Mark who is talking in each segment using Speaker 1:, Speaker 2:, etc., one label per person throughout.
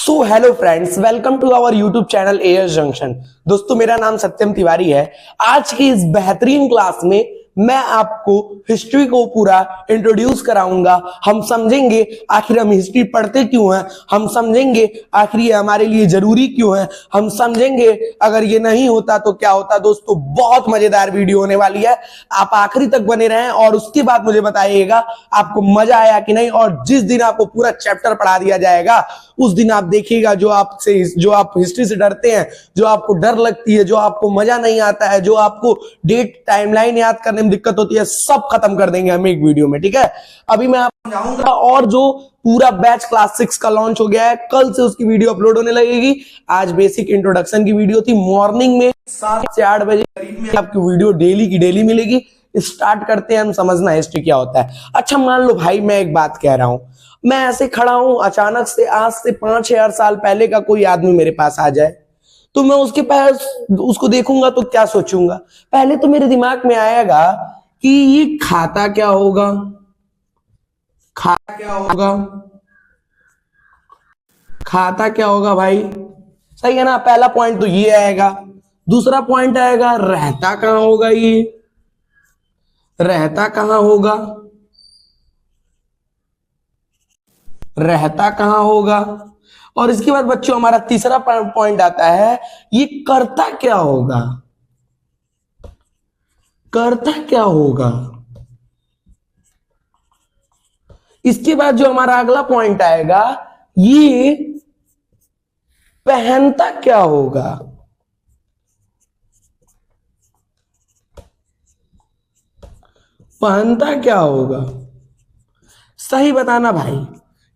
Speaker 1: So hello friends, welcome to our YouTube channel AS junction. दोस्तों, मेरा नाम सत्यम तिवारी है। आज की इस बेहतरीन क्लास में मैं आपको हिस्ट्री को पूरा इंट्रोड्यूस कराऊंगा। हम समझेंगे आखिर हम हिस्ट्री पढ़ते क्यों हैं, हम समझेंगे आखिर ये हमारे लिए जरूरी क्यों है, हम समझेंगे अगर ये नहीं होता तो क्या होता। दोस्तों, बहुत मजेदार वीडियो होने वाली है, आप आखिरी तक बने रहें और उसके बाद मुझे बताइएगा आपको मजा आया कि नहीं। और जिस दिन आपको पूरा चैप्टर पढ़ा दिया जाएगा उस दिन आप देखिएगा जो आप हिस्ट्री से डरते हैं, जो आपको डर लगती है, जो आपको मजा नहीं आता है, जो आपको डेट टाइमलाइन याद करने में दिक्कत होती है, सब खत्म कर देंगे हम एक वीडियो में। ठीक है, अभी मैं आपको समझाऊंगा। और जो पूरा बैच क्लास 6 का लॉन्च हो गया है, कल से उसकी वीडियो अपलोड होने लगेगी। आज बेसिक इंट्रोडक्शन की वीडियो थी, मॉर्निंग में 7 से 8 बजे करीब में आपकी वीडियो डेली की डेली मिलेगी। स्टार्ट करते हैं हम समझना हिस्ट्री क्या होता है। अच्छा, मान लो भाई मैं एक बात कह रहा हूं, मैं ऐसे खड़ा हूं, अचानक से आज से 5,000 साल पहले का कोई आदमी मेरे पास आ जाए, तो मैं उसके पास उसको देखूंगा तो क्या सोचूंगा? पहले तो मेरे दिमाग में आएगा कि ये खाता क्या होगा, खाता क्या होगा, खाता क्या होगा भाई, सही है ना। पहला पॉइंट तो ये आएगा। दूसरा पॉइंट आएगा रहता कहां होगा, ये रहता कहां होगा, रहता कहां होगा। और इसके बाद बच्चों हमारा तीसरा पॉइंट आता है, ये करता क्या होगा, करता क्या होगा। इसके बाद जो हमारा अगला पॉइंट आएगा, ये पहनता क्या होगा, पहनता क्या होगा। सही बताना भाई,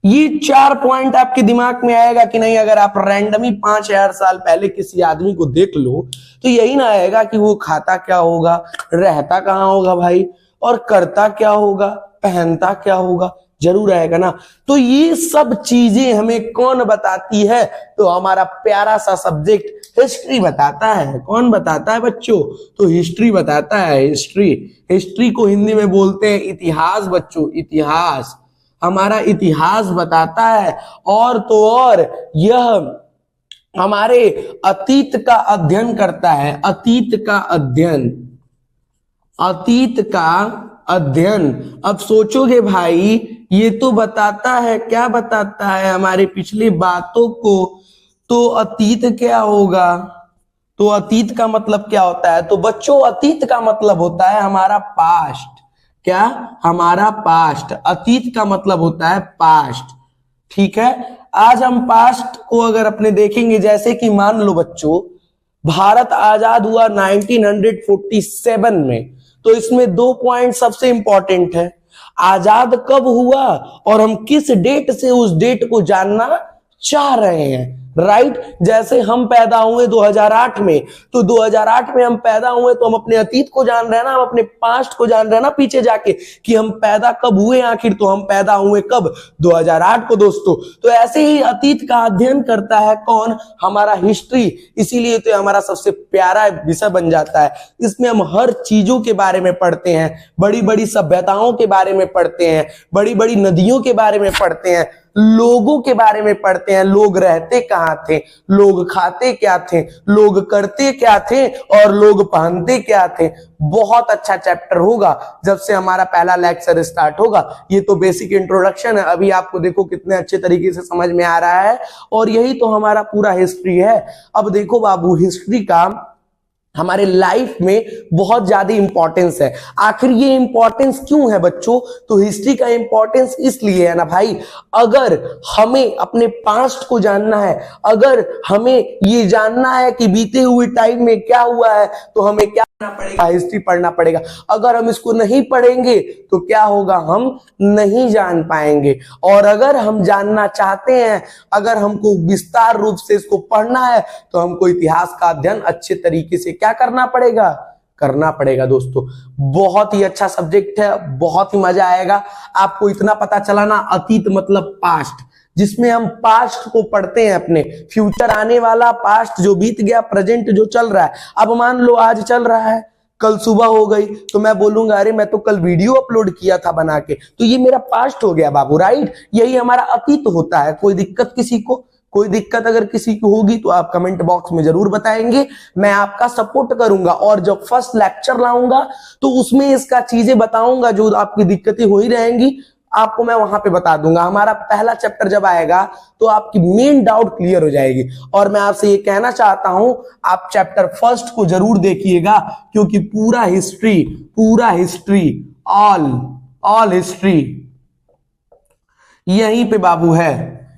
Speaker 1: ये 4 पॉइंट आपके दिमाग में आएगा कि नहीं? अगर आप रैंडमी 5,000 साल पहले किसी आदमी को देख लो तो यही ना आएगा कि वो खाता क्या होगा, रहता कहां होगा भाई, और करता क्या होगा, पहनता क्या होगा, जरूर आएगा ना। तो ये सब चीजें हमें कौन बताती है? तो हमारा प्यारा सा सब्जेक्ट हिस्ट्री बताता है। कौन बताता है बच्चों? तो हिस्ट्री बताता है। हिस्ट्री, हिस्ट्री को हिंदी में बोलते हैं इतिहास बच्चों, इतिहास हमारा इतिहास बताता है। और तो और यह हमारे अतीत का अध्ययन करता है, अतीत का अध्ययन, अतीत का अध्ययन। अब सोचोगे भाई ये तो बताता है, क्या बताता है? हमारे पिछली बातों को। तो अतीत क्या होगा? तो अतीत का मतलब क्या होता है? तो बच्चों अतीत का मतलब होता है हमारा पास्ट। क्या? हमारा पास्ट। अतीत का मतलब होता है पास्ट। ठीक है, आज हम पास्ट को अगर अपने देखेंगे, जैसे कि मान लो बच्चों भारत आजाद हुआ 1947 में, तो इसमें 2 पॉइंट सबसे इंपॉर्टेंट है। आजाद कब हुआ और हम किस डेट से उस डेट को जानना चाह रहे हैं, राइट। जैसे हम पैदा हुए 2008 में, तो 2008 में हम पैदा हुए तो हम अपने अतीत को जान रहे हैं ना, हम अपने पास्ट को जान रहे हैं ना पीछे जाके, कि हम पैदा कब हुए आखिर। तो हम पैदा हुए कब? 2008 को दोस्तों। तो ऐसे ही अतीत का अध्ययन करता है कौन? हमारा हिस्ट्री। इसीलिए तो हमारा सबसे प्यारा विषय बन जाता है। इसमें हम हर चीजों के बारे में पढ़ते हैं, बड़ी बड़ी सभ्यताओं के बारे में पढ़ते हैं, बड़ी बड़ी नदियों के बारे में पढ़ते हैं, लोगों के बारे में पढ़ते हैं, लोग रहते कहां थे, लोग खाते क्या थे, लोग करते क्या थे, और लोग पहनते क्या थे। बहुत अच्छा चैप्टर होगा जब से हमारा पहला लेक्चर स्टार्ट होगा। ये तो बेसिक इंट्रोडक्शन है, अभी आपको देखो कितने अच्छे तरीके से समझ में आ रहा है। और यही तो हमारा पूरा हिस्ट्री है। अब देखो बाबू, हिस्ट्री का हमारे लाइफ में बहुत ज्यादा इंपॉर्टेंस है। आखिर ये इंपॉर्टेंस क्यों है बच्चों? तो हिस्ट्री का इंपॉर्टेंस इसलिए है ना भाई, अगर हमें अपने पास्ट को जानना है, अगर हमें ये जानना है कि बीते हुए टाइम में क्या हुआ है, तो हमें क्या करना पड़ेगा? हिस्ट्री पढ़ना पड़ेगा। अगर हम इसको नहीं पढ़ेंगे तो क्या होगा? हम नहीं जान पाएंगे। और अगर हम जानना चाहते हैं, अगर हमको विस्तार रूप से इसको पढ़ना है, तो हमको इतिहास का अध्ययन अच्छे तरीके से क्या करना पड़ेगा? करना पड़ेगा दोस्तों। बहुत ही अच्छा सब्जेक्ट है, बहुत ही मजा आएगा। आपको इतना पता चला ना, अतीत मतलब पास्ट, जिसमें हम पास्ट को पढ़ते हैं, अपने फ्यूचर आने वाला, पास्ट जो बीत गया, प्रेजेंट जो चल रहा है। अब मान लो आज चल रहा है, कल सुबह हो गई तो मैं बोलूंगा अरे मैं तो कल वीडियो अपलोड किया था बना के, तो ये मेरा पास्ट हो गया बाबू, राइट। यही हमारा अतीत होता है। कोई दिक्कत किसी को? कोई दिक्कत अगर किसी की होगी तो आप कमेंट बॉक्स में जरूर बताएंगे, मैं आपका सपोर्ट करूंगा। और जब फर्स्ट लेक्चर लाऊंगा तो उसमें इसका चीजें बताऊंगा, जो आपकी दिक्कतें हो ही रहेंगी आपको मैं वहां पे बता दूंगा। हमारा पहला चैप्टर जब आएगा तो आपकी मेन डाउट क्लियर हो जाएगी। और मैं आपसे ये कहना चाहता हूं, आप चैप्टर फर्स्ट को जरूर देखिएगा, क्योंकि पूरा हिस्ट्री ऑल हिस्ट्री यहीं पे बाबू है,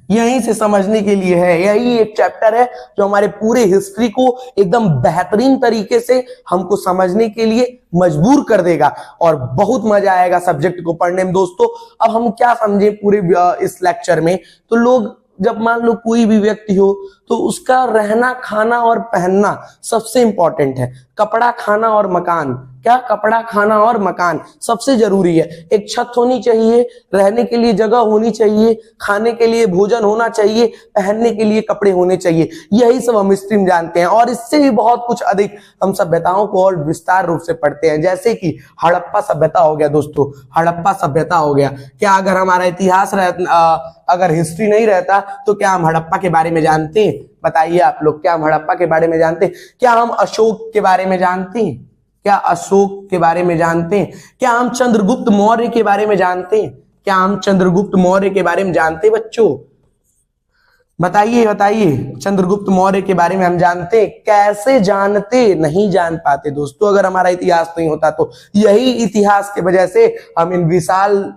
Speaker 1: यहीं से समझने के लिए है। यही एक चैप्टर है जो हमारे पूरे हिस्ट्री को एकदम बेहतरीन तरीके से हमको समझने के लिए मजबूर कर देगा और बहुत मजा आएगा सब्जेक्ट को पढ़ने में। दोस्तों अब हम क्या समझे पूरे इस लेक्चर में, तो लोग जब मान लो कोई भी व्यक्ति हो तो उसका रहना खाना और पहनना सबसे इंपॉर्टेंट है। कपड़ा खाना और मकान, क्या कपड़ा खाना और मकान सबसे जरूरी है। एक छत होनी चाहिए, रहने के लिए जगह होनी चाहिए, खाने के लिए भोजन होना चाहिए, पहनने के लिए कपड़े होने चाहिए। यही सब हम हिस्ट्री में जानते हैं और इससे भी बहुत कुछ अधिक हम सभ्यताओं को और विस्तार रूप से पढ़ते हैं। जैसे कि हड़प्पा सभ्यता हो गया दोस्तों, हड़प्पा सभ्यता हो गया। क्या अगर हमारा इतिहास अगर हिस्ट्री नहीं रहता तो क्या हम हड़प्पा के बारे में जानते हैं? बताइए आप लोग, क्या हम हड़प्पा के बारे में जानते हैं? क्या हम अशोक के बारे में जानते हैं? क्या अशोक के बारे में जानते हैं? क्या हम चंद्रगुप्त मौर्य के बारे में जानते हैं? क्या हम चंद्रगुप्त मौर्य के बारे में जानते हैं बच्चों? बताइए बताइए, चंद्रगुप्त मौर्य के बारे में हम जानते हैं? कैसे जानते? नहीं जान पाते दोस्तों, अगर हमारा इतिहास नहीं होता तो। यही इतिहास की वजह से हम इन विशाल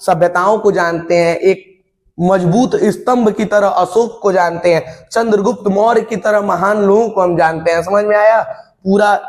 Speaker 1: सभ्यताओं को जानते हैं। एक मजबूत स्तंभ की तरह अशोक को जानते हैं, चंद्रगुप्त मौर्य की तरह महान लोगों को हम जानते हैं। समझ में आया? पूरा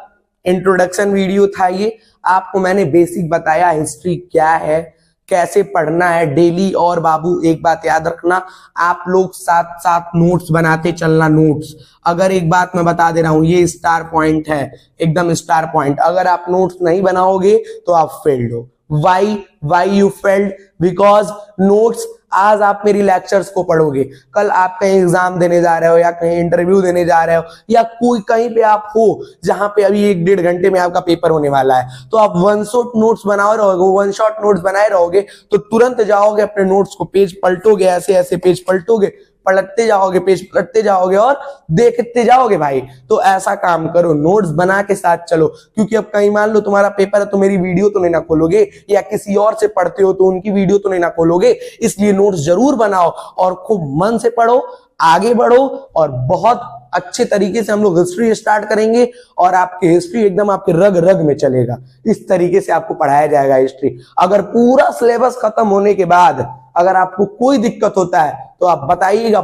Speaker 1: इंट्रोडक्शन वीडियो था ये, आपको मैंने बेसिक बताया हिस्ट्री क्या है, कैसे पढ़ना है डेली। और बाबू एक बात याद रखना, आप लोग साथ साथ नोट्स बनाते चलना। नोट्स, अगर एक बात मैं बता दे रहा हूं, ये स्टार पॉइंट है, एकदम स्टार पॉइंट। अगर आप नोट्स नहीं बनाओगे तो आप फेल्ड हो। Why you failed? Because notes, आज आप मेरी लेक्चर्स को पढ़ोगे, कल आप कहीं एग्जाम देने जा रहे हो या कहीं इंटरव्यू देने जा रहे हो या कोई कहीं पे आप हो जहां पे अभी 1-1.5 घंटे में आपका पेपर होने वाला है, तो आप वन शॉट नोट्स बनाए रहोगे, वन शॉट नोट्स बनाए रहोगे तो तुरंत जाओगे अपने नोट्स को, पेज पलटोगे, ऐसे ऐसे पेज पलटोगे, पलटते जाओगे, पेज पलटते जाओगे और देखते जाओगे भाई। तो ऐसा काम करो, नोट्स बना के साथ चलो, क्योंकि अब कहीं मान लो तुम्हारा पेपर है तो मेरी वीडियो तो नहीं ना खोलोगे, या किसी और से पढ़ते हो तो उनकी वीडियो तो नहीं ना खोलोगे। इसलिए नोट्स जरूर बनाओ और खूब मन से पढ़ो, आगे बढ़ो। और बहुत अच्छे तरीके से हम लोग हिस्ट्री स्टार्ट करेंगे और आपकी हिस्ट्री एकदम आपके रग रग में चलेगा। इस तरीके से आपको पढ़ाया जाएगा हिस्ट्री। अगर पूरा सिलेबस खत्म होने के बाद अगर आपको कोई दिक्कत होता है तो आप बताइएगा,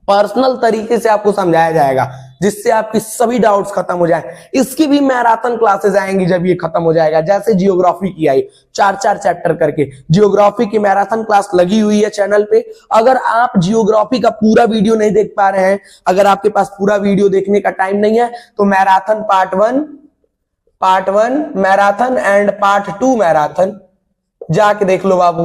Speaker 1: पर्सनल तरीके से आपको समझाया जाएगा, जिससे आपकी सभी डाउट्स खत्म हो जाए। इसकी भी मैराथन क्लासेस आएंगी जब ये खत्म हो जाएगा, जैसे जियोग्राफी की आई 4-4 चैप्टर करके। जियोग्राफी की मैराथन क्लास लगी हुई है चैनल पे। अगर आप जियोग्राफी का पूरा वीडियो नहीं देख पा रहे हैं, अगर आपके पास पूरा वीडियो देखने का टाइम नहीं है, तो marathon part 1 marathon and part 2 marathon जाके देख लो बाबू,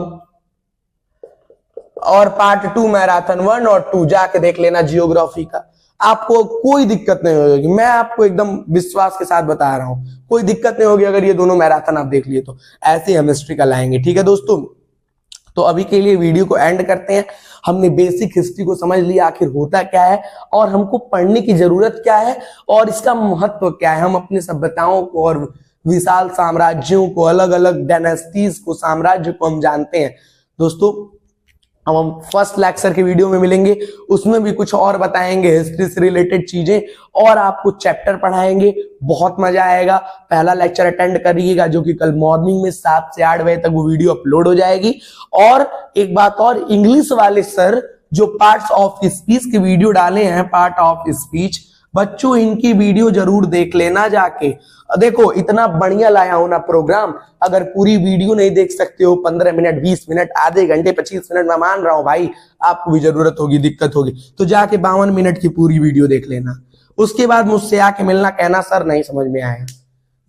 Speaker 1: और पार्ट 2 मैराथन 1 और 2 जाके देख लेना जियोग्राफी का। आपको कोई दिक्कत नहीं होगी, मैं आपको एकदम विश्वास के साथ बता रहा हूं, कोई दिक्कत नहीं होगी अगर ये दोनों मैराथन आप देख लिए तो। ऐसे हम हिस्ट्री का लाएंगे, ठीक है दोस्तों। तो अभी के लिए वीडियो को एंड करते हैं। हमने बेसिक हिस्ट्री को समझ लिया, आखिर होता क्या है और हमको पढ़ने की जरूरत क्या है और इसका महत्व क्या है। हम अपने सभ्यताओं को और विशाल साम्राज्यों को, अलग अलग डायनेस्टीज को, साम्राज्य को हम जानते हैं दोस्तों। अब हम फर्स्ट लेक्चर के वीडियो में मिलेंगे, उसमें भी कुछ और बताएंगे हिस्ट्री से रिलेटेड चीजें और आपको चैप्टर पढ़ाएंगे, बहुत मजा आएगा। पहला लेक्चर अटेंड करिएगा, जो कि कल मॉर्निंग में 7 से 8 बजे तक वो वीडियो अपलोड हो जाएगी। और एक बात और, इंग्लिश वाले सर जो पार्ट्स ऑफ स्पीच के वीडियो डाले हैं, पार्ट ऑफ स्पीच, बच्चों इनकी वीडियो जरूर देख लेना जाके। देखो इतना बढ़िया लाया हूं ना प्रोग्राम, अगर पूरी वीडियो नहीं देख सकते हो, 15 मिनट, 20 मिनट, आधे घंटे, 25 मिनट, मैं मान रहा हूं भाई आपको भी जरूरत होगी, दिक्कत होगी, तो जाके 52 मिनट की पूरी वीडियो देख लेना। उसके बाद मुझसे आके मिलना, कहना सर नहीं समझ में आया,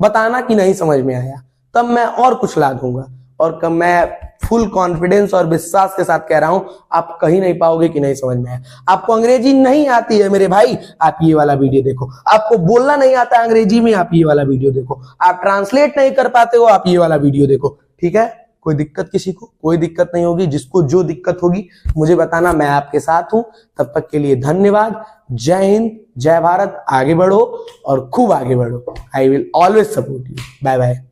Speaker 1: बताना कि नहीं समझ में आया, तब मैं और कुछ ला दूंगा। और कब मैं फुल कॉन्फिडेंस और विश्वास के साथ कह रहा हूं, आप कहीं नहीं पाओगे कि नहीं समझ में आया। आपको अंग्रेजी नहीं आती है मेरे भाई, आप ये वाला वीडियो देखो। आपको बोलना नहीं आता अंग्रेजी में, आप ये वाला वीडियो देखो। आप ट्रांसलेट नहीं कर पाते हो, आप ये वाला वीडियो देखो, ठीक है। कोई दिक्कत किसी को कोई दिक्कत नहीं होगी। जिसको जो दिक्कत होगी मुझे बताना, मैं आपके साथ हूं। तब तक के लिए धन्यवाद। जय हिंद, जय भारत। आगे बढ़ो और खूब आगे बढ़ो। I will always support you. Bye bye.